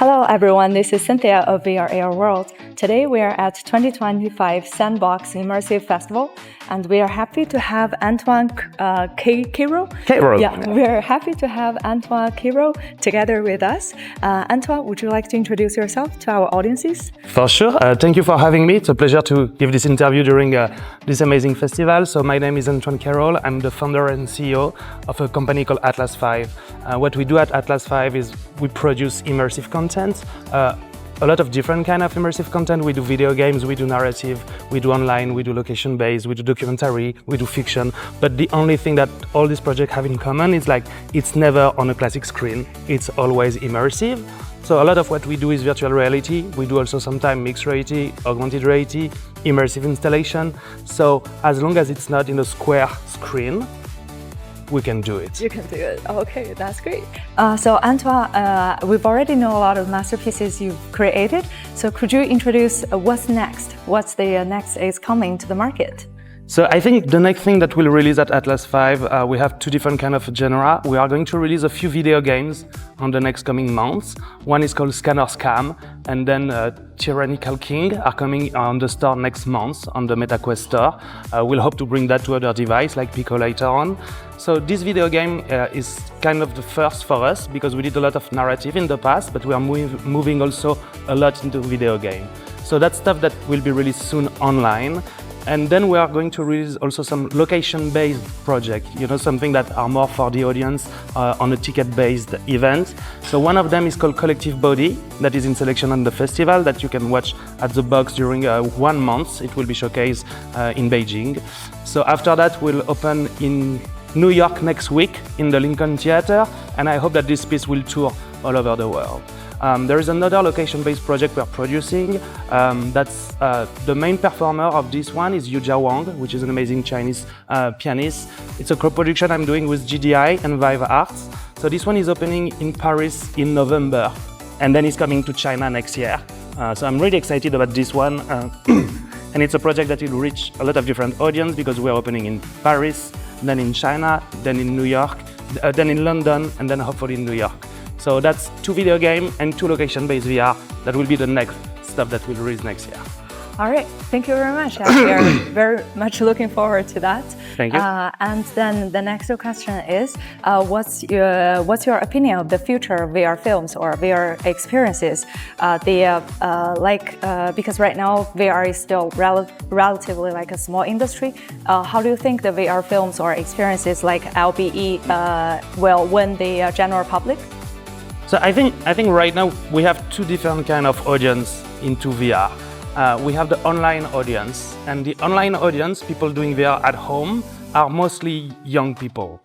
Hello everyone, this is Cynthia of VR-VRAR World. Today we are at 2025 Sandbox Immersive Festival and we are happy to have Antoine Cayrol. Yeah, we are happy to have Antoine Cayrol together with us. Antoine, would you like to introduce yourself to our audiences? For sure. Thank you for having me. It's a pleasure to give this interview during this amazing festival. So my name is Antoine Cayrol. I'm the founder and CEO of a company called Atlas V. What we do at Atlas V is we produce immersive content. A lot of different kind of immersive content. We do video games, we do narrative, we do online, we do location-based, we do documentary, we do fiction. But the only thing that all these projects have in common is like it's never on a classic screen. It's always immersive. So a lot of what we do is virtual reality. We do also sometimes mixed reality, augmented reality, immersive installation. So as long as it's not in a square screen, we can do it. You can do it. Okay, that's great. So Antoine, we've already know a lot of masterpieces you've created. So could you introduce what's next? What's the next is coming to the market? So I think the next thing that we'll release at Atlas V, we have two different kind of genre. We are going to release a few video games on the next coming months. One is called Scanner Scam, and then Tyrannical King are coming on the store next month on the MetaQuest store. We'll hope to bring that to other devices like Pico later on. So this video game is kind of the first for us because we did a lot of narrative in the past, but we are moving also a lot into video game. So that's stuff that will be released soon online. And then we are going to release also some location-based projects, something that are more for the audience on a ticket-based event. So one of them is called Collective Body, that is in selection on the festival, that you can watch at the box during 1 month. It will be showcased in Beijing. So after that, we'll open in New York next week in the Lincoln Theater, and I hope that this piece will tour all over the world. There is another location-based project we're producing. The main performer of this one is Yujia Wang, which is an amazing Chinese pianist. It's a co-production I'm doing with GDI and Vive Arts. So this one is opening in Paris in November, and then it's coming to China next year. So I'm really excited about this one. And it's a project that will reach a lot of different audience because we're opening in Paris, then in China, then in New York, then in London, and then hopefully in New York. So that's 2 video game and 2 location-based VR. That will be the next stuff that we'll release next year. All right, thank you very much. We are very much looking forward to that. Thank you. And then the next question is, what's your opinion of the future of VR films or VR experiences? Because right now VR is still relatively like a small industry. How do you think the VR films or experiences like LBE will win the general public? So I think right now we have 2 different kind of audience into VR. We have the online audience, and the online audience, people doing VR at home, are mostly young people,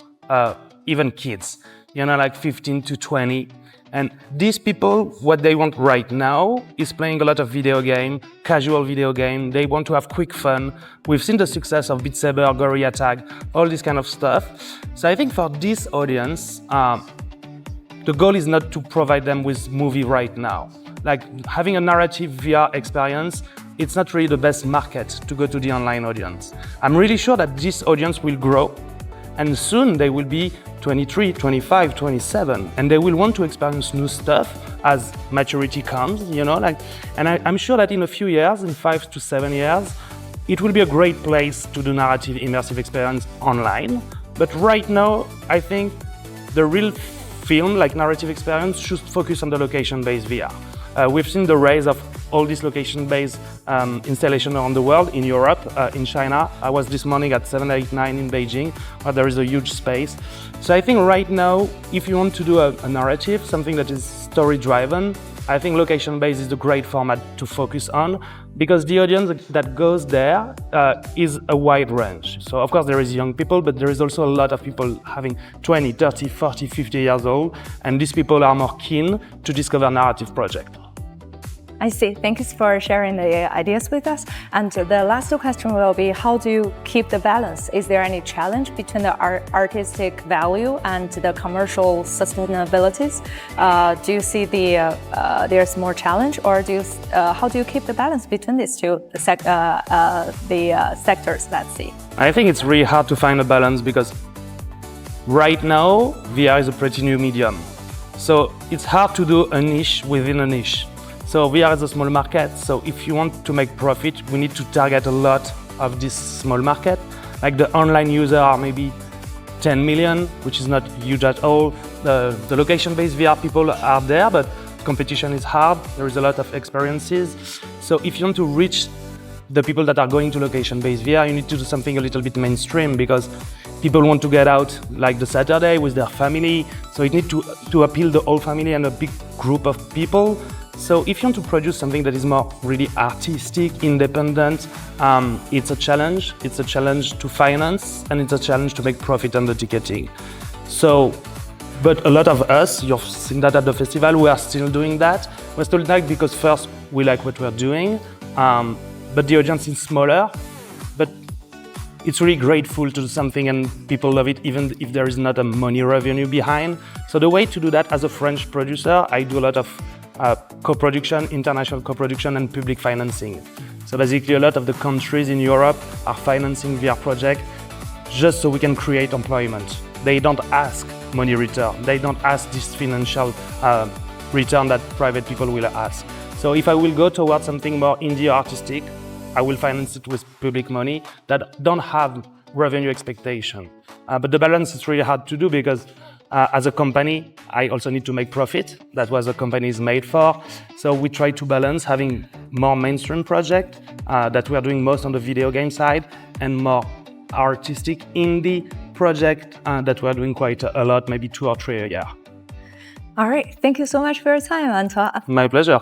even kids, like 15 to 20. And these people, what they want right now is playing a lot of video game, casual video game. They want to have quick fun. We've seen the success of Beat Saber, Gorilla Tag, all this kind of stuff. So I think for this audience, the goal is not to provide them with movie right now. Like having a narrative VR experience, it's not really the best market to go to the online audience. I'm really sure that this audience will grow, and soon they will be 23, 25, 27, and they will want to experience new stuff as maturity comes, and I'm sure that in a few years, in 5 to 7 years, it will be a great place to do narrative immersive experience online. But right now, I think the real film, like narrative experience, should focus on the location-based VR. We've seen the rise of all these location-based installations around the world, in Europe, in China. I was this morning at 789 in Beijing, where there is a huge space. So I think right now, if you want to do a narrative, something that is story-driven, I think location-based is the great format to focus on, because the audience that goes there is a wide range. So of course there is young people, but there is also a lot of people having 20, 30, 40, 50 years old, and these people are more keen to discover narrative projects. I see. Thank you for sharing the ideas with us. And the last question will be, how do you keep the balance? Is there any challenge between the artistic value and the commercial sustainabilities? Do you see there's more challenge, or how do you keep the balance between these two sectors? Let's see. I think it's really hard to find a balance because right now VR is a pretty new medium. So it's hard to do a niche within a niche. So VR is a small market, so if you want to make profit, we need to target a lot of this small market. Like the online user are maybe 10 million, which is not huge at all. The location-based VR people are there, but competition is hard. There is a lot of experiences. So if you want to reach the people that are going to location-based VR, you need to do something a little bit mainstream, because people want to get out like the Saturday with their family. So it needs to appeal the whole family and a big group of people. So if you want to produce something that is more really artistic, independent, it's a challenge. It's a challenge to finance, and it's a challenge to make profit on the ticketing. So, but a lot of us, you've seen that at the festival, we are still doing that. We're still doing that because first, we like what we're doing, but the audience is smaller. But it's really grateful to do something and people love it, even if there is not a money revenue behind. So the way to do that as a French producer, I do a lot of co-production, international co-production and public financing. So basically a lot of the countries in Europe are financing VR projects just so we can create employment. They don't ask money return. They don't ask this financial return that private people will ask. So if I will go towards something more indie artistic, I will finance it with public money that don't have revenue expectation. But the balance is really hard to do because as a company, I also need to make profit. That's what the company is made for. So we try to balance having more mainstream project that we are doing most on the video game side and more artistic indie project that we are doing quite a lot, maybe 2 or 3 a year. All right. Thank you so much for your time, Antoine. My pleasure.